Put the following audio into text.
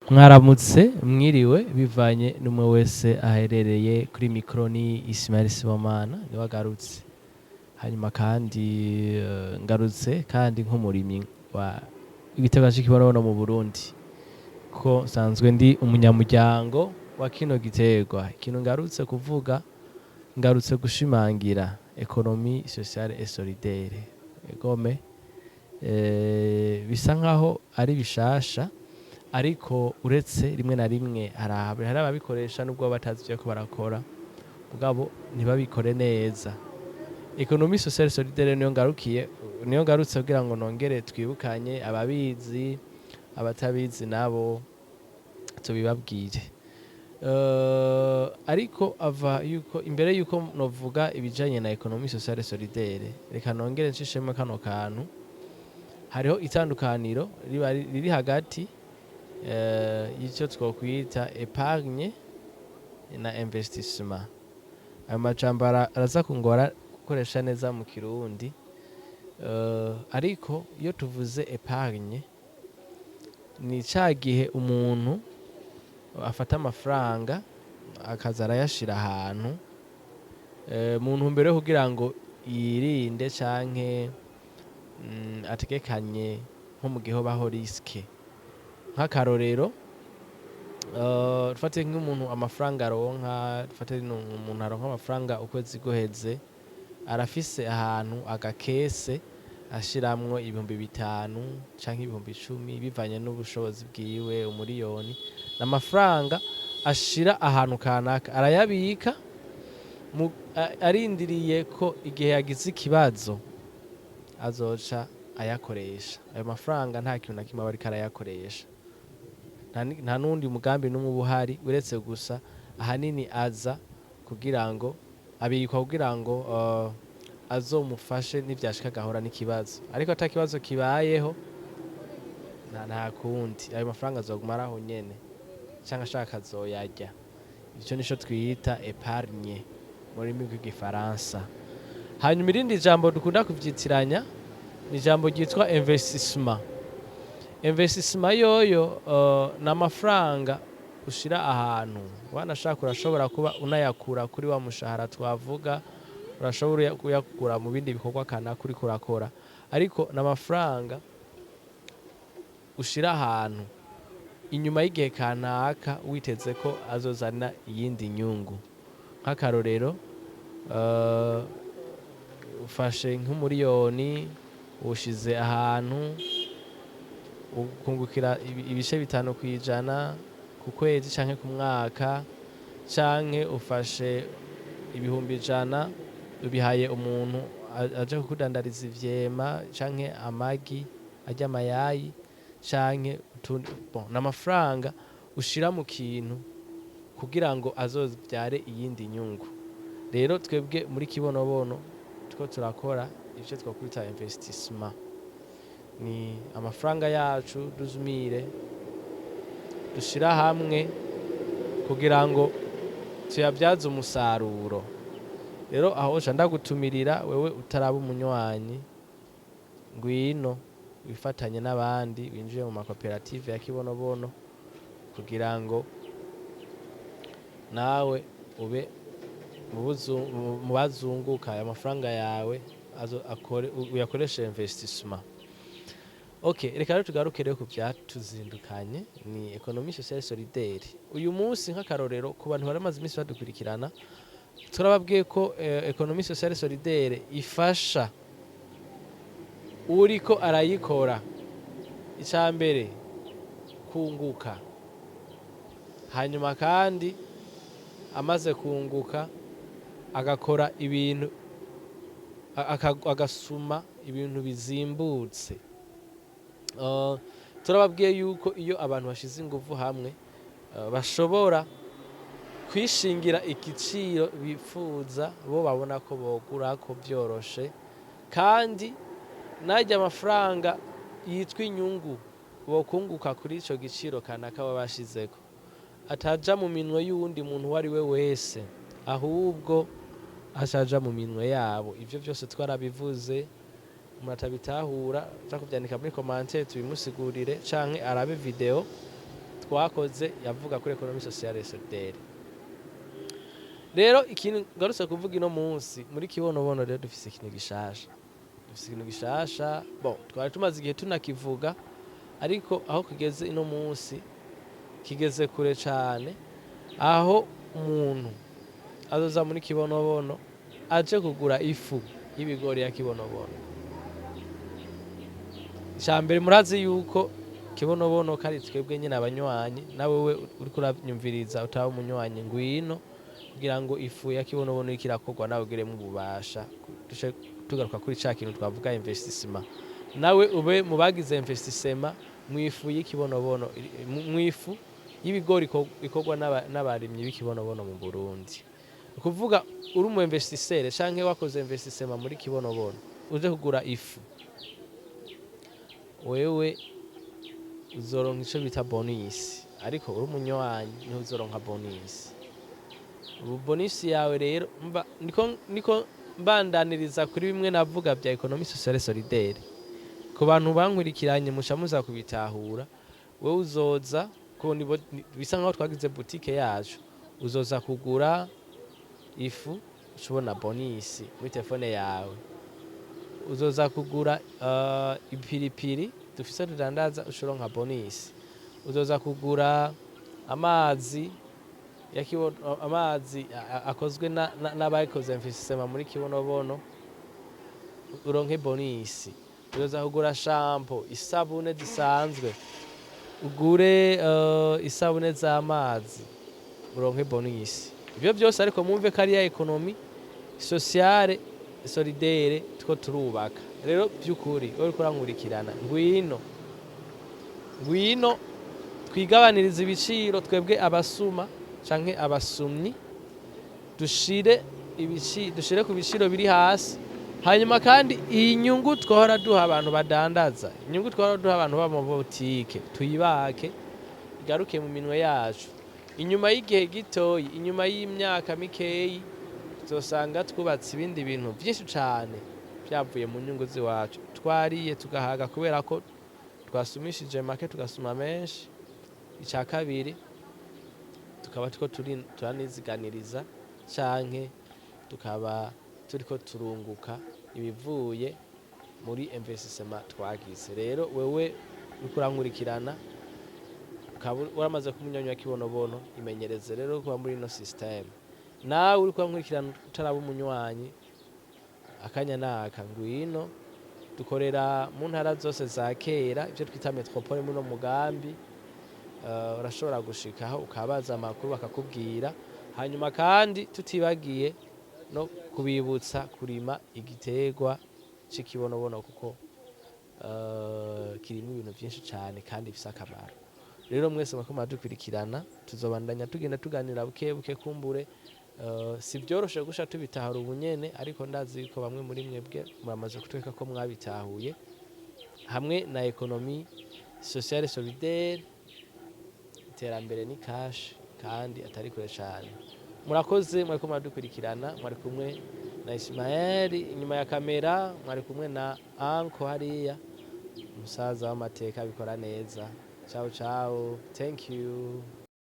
Mwaramutse mwiriwe bivanye n'umwe wese aherereye kuri mikro ni Ismail Sibomana niwe agarutse. Hanyuma kandi ngarutse kandi nk'umurimyi wa igiterwa c'ikibonobono mu Burundi, ko nsanzwe ndi umunyamuryango wa kino giterwa. Ikintu ngarutse kuvuga, ngarutse gushimangira economie sociale et solidaire. Egome bisa nkaho ari bishasha, ariko uretse rimwe na rimwe hari ababikoresha nubwo batazi ivyo bariko barakora, mugabo ntibabikore neza. Economie sociale solidaire niyo ngarutse kugira ngo nongere twibukanye ababizi, abatabizi nabo tubibabwire. Ariko imbere yuko novuga ibijanye na economie sociale solidaire, reka nongere nshishemo kano kantu. Hariho itandukaniro riri hagati y'icyo twokwita épargne na investissement. Ayo majambo araza kungora gukoresha neza mu Kirundi, ariko iyo tuvuze épargne ni ca gihe umuntu afata amafaranga akaza arayashira ahantu mu ntumbero yo kugira ngo yirinde canke ategekanye nko mu gihe hobaho risque. Nk'akarorero, dufate nk'umuntu amafaranga aronka, dufate umuntu aronka amafaranga ukwezi guheze, arafise ahantu agakese ashiramwo 5,000 canke 10,000 bivanye n'ubushobozi bwiwe, umuriyoni. N'amafaranga ashira ahantu kanaka, arayabika arindiriye ko igihe yagize ikibazo azoca ayakoresha. Ayo mafaranga nta kintu na kimwe aba ariko arayakoresha, nta n'undi mugambi n'umwe uba uhari, uretse gusa ahanini aza kugira ngo abikwa kugira ngo azomufashe nivyashika agahura n'ikibazo. Ariko ata kibazo kibayeho nta kundi, ayo mafaranga azoguma araho nyene canke ashaka azoyarya. Ico nico twita épargne mu rurimi rw'igifaransa. Hanyuma irindi jambo dukunda kuvyitiranya ni ijambo ryitwa investissement. Investissement yoyo n'amafaranga ushira ahantu, wanashaka urashobora kuba unayakura kuri wa mushahara twavuga, urashobora kuyakura mu bindi bikorwa kanaka uriko urakora, ariko n'amafaranga ushira ahantu inyuma y'igihe kanaka witeze ko azozana iyindi nyungu. Nk'akarorero, ufashe nk'umuriyoni ushize ahantu ukungukira ibice 5 kwijana ku kwezi canke ku mwaka, canke ufashe 100,000 ubihaye umuntu aje kukudandariza ivyema canke amagi arya amayayi canke n'amafaranga ushira mu kintu kugira ngo azovyare iyindi nyungu. Rero twebwe muri kibonobono two turakora ivyo twakwita investissement. Ni amafaranga yacu duzumire dushira hamwe kugira ngo tuyabyaze umusaruro. Rero aho ca ndagutumirira wewe utaraba umunywanyi, ngwino wifatanye n'abandi winjiye mu makoperative ya kibonobono kugira ngo nawe ube mu bazunguka aya mafaranga yawe uyakoreshe investissement. Okay, reka rero tugaruke rero ku vyatuzindukanye, ni economie sociale solidaire. Uyu munsi nk'akarorero ku bantu baramaze iminsi badukurikirana, turababwiye ko economie sociale solidaire ifasha uriko arayikora icambere kunguka, hanyuma kandi amaze kunguka agakora ibintu agasuma ibintu bizimbutse. Turababwiye yuko iyo abantu bashize inguvu hamwe bashobora kwishingira igiciro bifuza, bo babona ko bogura ko vyoroshe, kandi najya amafaranga yitwa inyungu bokunguka kuri ico giciro kanaka baba bashizeko ataja mu minwe y'uwundi muntu uwo ari we wese, ahubwo acaja mu minwe yabo. Ivyo vyose twarabivuze, umuntu atabitahura aza kuvyandika muri commentaire tubimusigurire, canke arabe video twakoze yavuga kuri economie sociale et solidaire. Rero ikintu ngarutse kuvuga ino munsi muri kibonobono rero dufise ikintu gishasha bon twari tumaze igihe tunakivuga ariko aho kigeze ino munsi kigeze kure cyane aho umuntu azoza muri kibonobono aje kugura ifu y'ibigori ya kibonobono. Icambere murazi yuko kibonobono kari twebwe nyine abanywanyi nawe we uri kuranyumviriza utaba umunywanyi ngwino kugira ngo ifu ya kibonobono ikirakorwa nawe ugiremo ububasha tugaruka kuri ca kintu twavuga investissement nawe ube mubagize investissement mu ifu y'ikibonobono mu ifu y'ibigori ikorwa n'abarimyi b'ikibonobono mu Burundi. Kuvuga uri umu investisseur canke wakoze investissement muri kibonobono uje kugura ifu wewe uzoronka ico bita bonus ariko uri umunywanyi niho uzoronka bonus. Ubu bonus yawe rero niko mbandaniriza kuri bimwe navuga bya economie sociale et solidaire ku bantu bankurikiranye musha muza kubitahura. Wewe uzoza kundi bisa nkaho twagize boutique yacu uzoza kugura ifu ushobona bonus muri telefone yawe. Uzoza kugura ipiripiri dufise tudandaza ushoronka bonus. Uzoza kugura amazi amazi akozwe n'abayikoze investissement muri kibonobono uronke bonus. Uzoza kugura shampoo isabune zisanzwe ugure isabune z'amazi uronke bonus. Ibyo byose ariko mumve ko ari ya economie sociale solidaire two turubaka. Rero byukuri uri kurankurikirana ngwino twigabaniriza ibiciro twebwe abasuma canke abasumyi dushire ku biciro biri hasi. Hanyuma kandi iyi nyungu twahora duha abantu badandaza, inyungu twahora duha abantu ba mu boutique tuyibake igaruke mu minwe yacu. Inyuma y'igihe gitoyi, inyuma y'imyaka mikeyi tuzosanga twubatse ibindi bintu byinshi cyane byavuye mu nyungu ziwacu. Twariye tugahaga kubera ko twasumishije make tugasuma menshi. Icya kabiri tukaba turaniziganiriza canke tukaba turiko turunguka ibivuye muri investissement twagize. Rero wewe ukurankurikirana uramaze kumunyanya kibonobono imenyereze rero kuba muri no system. Nawe uri kurankurikirana utaraba umunywanyi akanya naka ngwino dukorera mu ntara zose za kera ibyo twita metropole muno mugambi. Urashobora gushikaho ukabaza amakuru bakakubwira. Hanyuma kandi tutibagiye no kubibutsa kurima igiterwa c'ikibonobono kuko kirimo ibintu byinshi cyane kandi bifise akamaro. Rero mwese mwakoma dukurikirana tuzobandanya tugenda tuganira buke kumbure. Si byoroshe gusha tubitahura ubunyene ariko ndazi ko bamwe muri mwebwe muramaze kutweka ko mwabitahuye hamwe na economie sociale solidaire. Iterambere ni cash kandi atari kure cyane. Murakoze mwari kumwe dukurikirana, mwari kumwe na Ismael inyuma ya kamera, mwari kumwe na Anko hariya umusaza w'amateka bikora neza. Ciao, thank you.